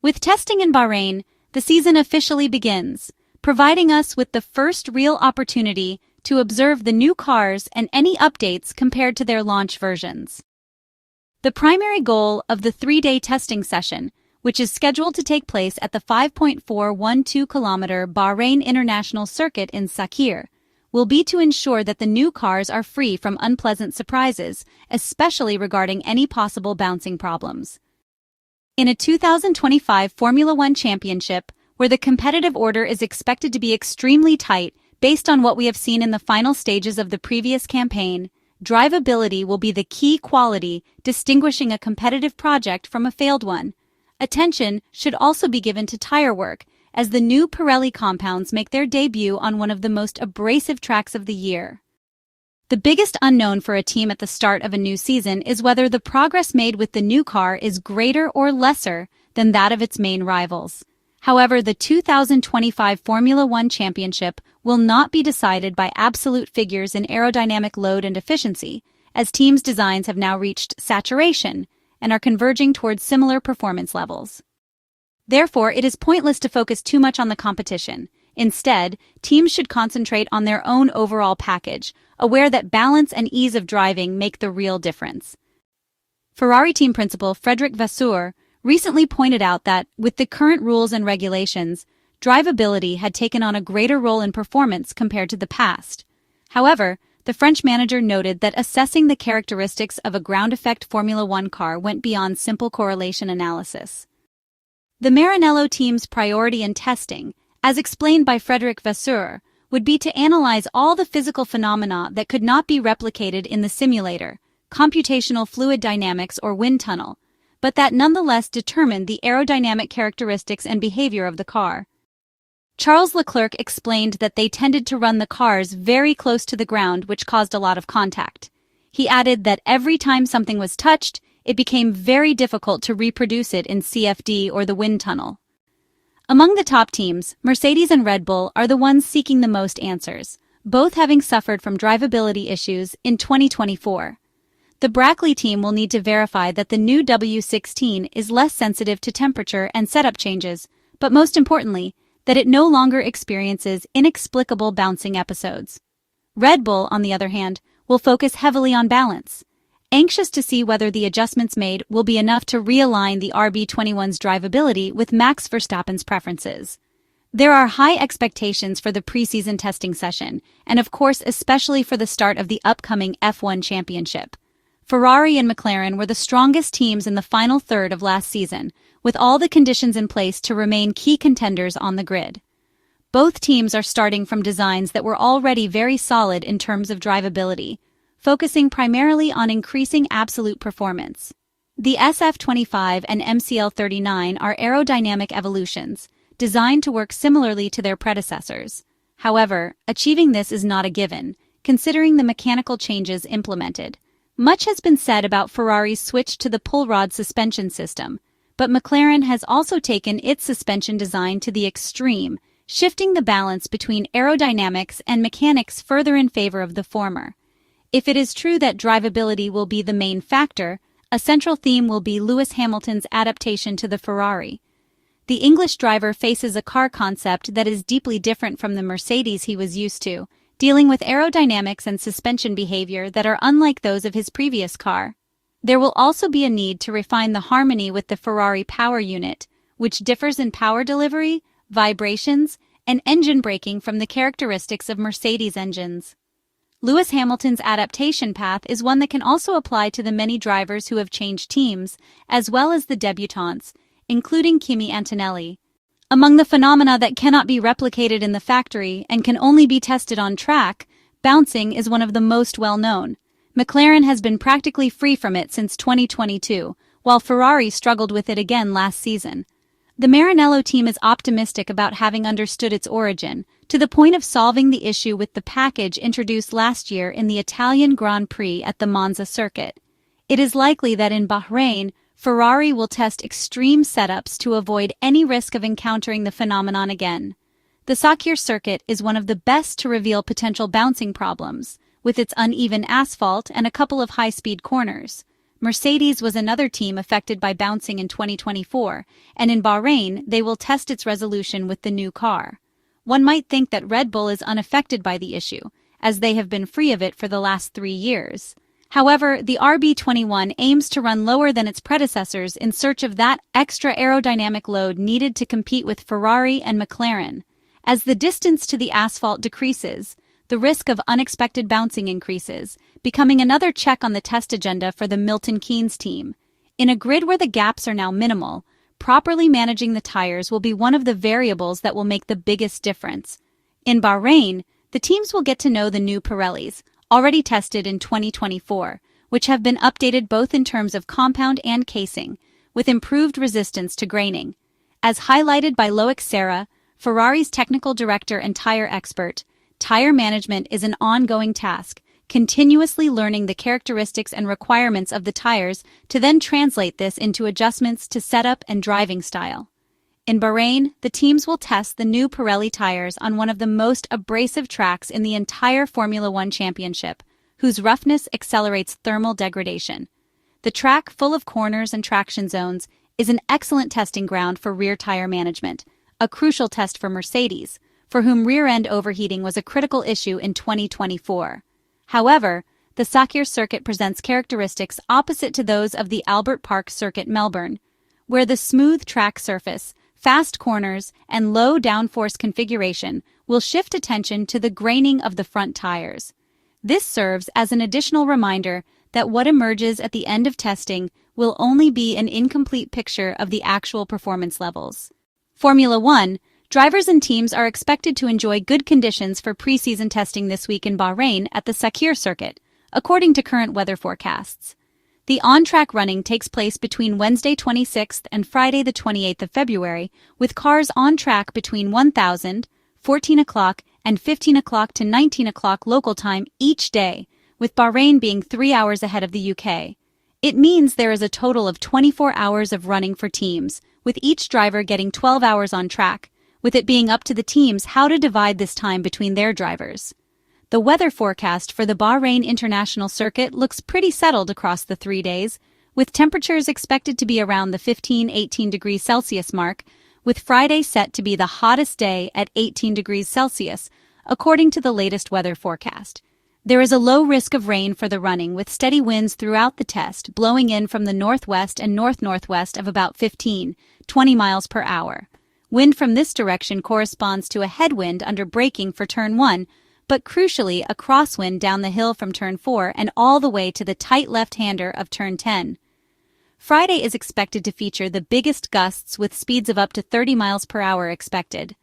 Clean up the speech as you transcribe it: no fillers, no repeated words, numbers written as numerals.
With testing in Bahrain, the season officially begins, providing us with the first real opportunity to observe the new cars and any updates compared to their launch versions. The primary goal of the 3-day testing session, which is scheduled to take place at the 5.412-kilometer Bahrain International Circuit in Sakhir, will be to ensure that the new cars are free from unpleasant surprises, especially regarding any possible bouncing problems. In a 2025 Formula One championship, where the competitive order is expected to be extremely tight based on what we have seen in the final stages of the previous campaign, drivability will be the key quality distinguishing a competitive project from a failed one. Attention should also be given to tire work, as the new Pirelli compounds make their debut on one of the most abrasive tracks of the year. The biggest unknown for a team at the start of a new season is whether the progress made with the new car is greater or lesser than that of its main rivals. However, the 2025 Formula One Championship will not be decided by absolute figures in aerodynamic load and efficiency, as teams' designs have now reached saturation and are converging towards similar performance levels. Therefore, it is pointless to focus too much on the competition. Instead, teams should concentrate on their own overall package, aware that balance and ease of driving make the real difference. Ferrari team principal Frederic Vasseur recently pointed out that, with the current rules and regulations, drivability had taken on a greater role in performance compared to the past. However, the French manager noted that assessing the characteristics of a ground-effect Formula One car went beyond simple correlation analysis. The Maranello team's priority in testing, as explained by Frederic Vasseur, would be to analyze all the physical phenomena that could not be replicated in the simulator, computational fluid dynamics or wind tunnel, but that nonetheless determined the aerodynamic characteristics and behavior of the car. Charles Leclerc explained that they tended to run the cars very close to the ground, which caused a lot of contact. He added that every time something was touched, it became very difficult to reproduce it in CFD or the wind tunnel. Among the top teams, Mercedes and Red Bull are the ones seeking the most answers, both having suffered from drivability issues in 2024. The Brackley team will need to verify that the new W16 is less sensitive to temperature and setup changes, but most importantly, that it no longer experiences inexplicable bouncing episodes. Red Bull, on the other hand, will focus heavily on balance, anxious to see whether the adjustments made will be enough to realign the RB21's drivability with Max Verstappen's preferences. There are high expectations for the preseason testing session, and of course especially for the start of the upcoming F1 championship. Ferrari and McLaren were the strongest teams in the final third of last season, with all the conditions in place to remain key contenders on the grid. Both teams are starting from designs that were already very solid in terms of drivability, focusing primarily on increasing absolute performance. The SF25 and MCL39 are aerodynamic evolutions, designed to work similarly to their predecessors. However, achieving this is not a given, considering the mechanical changes implemented. Much has been said about Ferrari's switch to the pull rod suspension system, but McLaren has also taken its suspension design to the extreme, shifting the balance between aerodynamics and mechanics further in favor of the former. If it is true that drivability will be the main factor, a central theme will be Lewis Hamilton's adaptation to the Ferrari. The English driver faces a car concept that is deeply different from the Mercedes he was used to, dealing with aerodynamics and suspension behavior that are unlike those of his previous car. There will also be a need to refine the harmony with the Ferrari power unit, which differs in power delivery, vibrations, and engine braking from the characteristics of Mercedes engines. Lewis Hamilton's adaptation path is one that can also apply to the many drivers who have changed teams, as well as the debutantes, including Kimi Antonelli. Among the phenomena that cannot be replicated in the factory and can only be tested on track, bouncing is one of the most well-known. McLaren has been practically free from it since 2022, while Ferrari struggled with it again last season. The Maranello team is optimistic about having understood its origin, to the point of solving the issue with the package introduced last year in the Italian Grand Prix at the Monza circuit. It is likely that in Bahrain, Ferrari will test extreme setups to avoid any risk of encountering the phenomenon again. The Sakhir circuit is one of the best to reveal potential bouncing problems, with its uneven asphalt and a couple of high-speed corners. Mercedes was another team affected by bouncing in 2024, and in Bahrain, they will test its resolution with the new car. One might think that Red Bull is unaffected by the issue, as they have been free of it for the last 3 years. However, the RB21 aims to run lower than its predecessors in search of that extra aerodynamic load needed to compete with Ferrari and McLaren. As the distance to the asphalt decreases, the risk of unexpected bouncing increases, becoming another check on the test agenda for the Milton Keynes team. In a grid where the gaps are now minimal, properly managing the tires will be one of the variables that will make the biggest difference. In Bahrain, the teams will get to know the new Pirellis, already tested in 2024, which have been updated both in terms of compound and casing, with improved resistance to graining. As highlighted by Loic Serra, Ferrari's technical director and tire expert, tire management is an ongoing task, continuously learning the characteristics and requirements of the tires to then translate this into adjustments to setup and driving style. In Bahrain, the teams will test the new Pirelli tires on one of the most abrasive tracks in the entire Formula One championship, whose roughness accelerates thermal degradation. The track, full of corners and traction zones, is an excellent testing ground for rear tire management, a crucial test for Mercedes, for whom rear-end overheating was a critical issue in 2024. However, the Sakhir circuit presents characteristics opposite to those of the Albert Park Circuit Melbourne, where the smooth track surface, fast corners, and low downforce configuration will shift attention to the graining of the front tires. This serves as an additional reminder that what emerges at the end of testing will only be an incomplete picture of the actual performance levels. Formula One, drivers and teams are expected to enjoy good conditions for preseason testing this week in Bahrain at the Sakhir circuit, according to current weather forecasts. The on-track running takes place between Wednesday 26th and Friday the 28th of February, with cars on track between 1000, 14 o'clock, and 15 o'clock to 19 o'clock local time each day, with Bahrain being 3 hours ahead of the UK. It means there is a total of 24 hours of running for teams, with each driver getting 12 hours on track, with it being up to the teams how to divide this time between their drivers. The weather forecast for the Bahrain International Circuit looks pretty settled across the 3 days, with temperatures expected to be around the 15-18 degrees Celsius mark, with Friday set to be the hottest day at 18 degrees Celsius, according to the latest weather forecast. There is a low risk of rain for the running, with steady winds throughout the test, blowing in from the northwest and north-northwest of about 15-20 miles per hour. Wind from this direction corresponds to a headwind under braking for Turn 1, but crucially a crosswind down the hill from Turn 4 and all the way to the tight left-hander of Turn 10. Friday is expected to feature the biggest gusts with speeds of up to 30 miles per hour expected.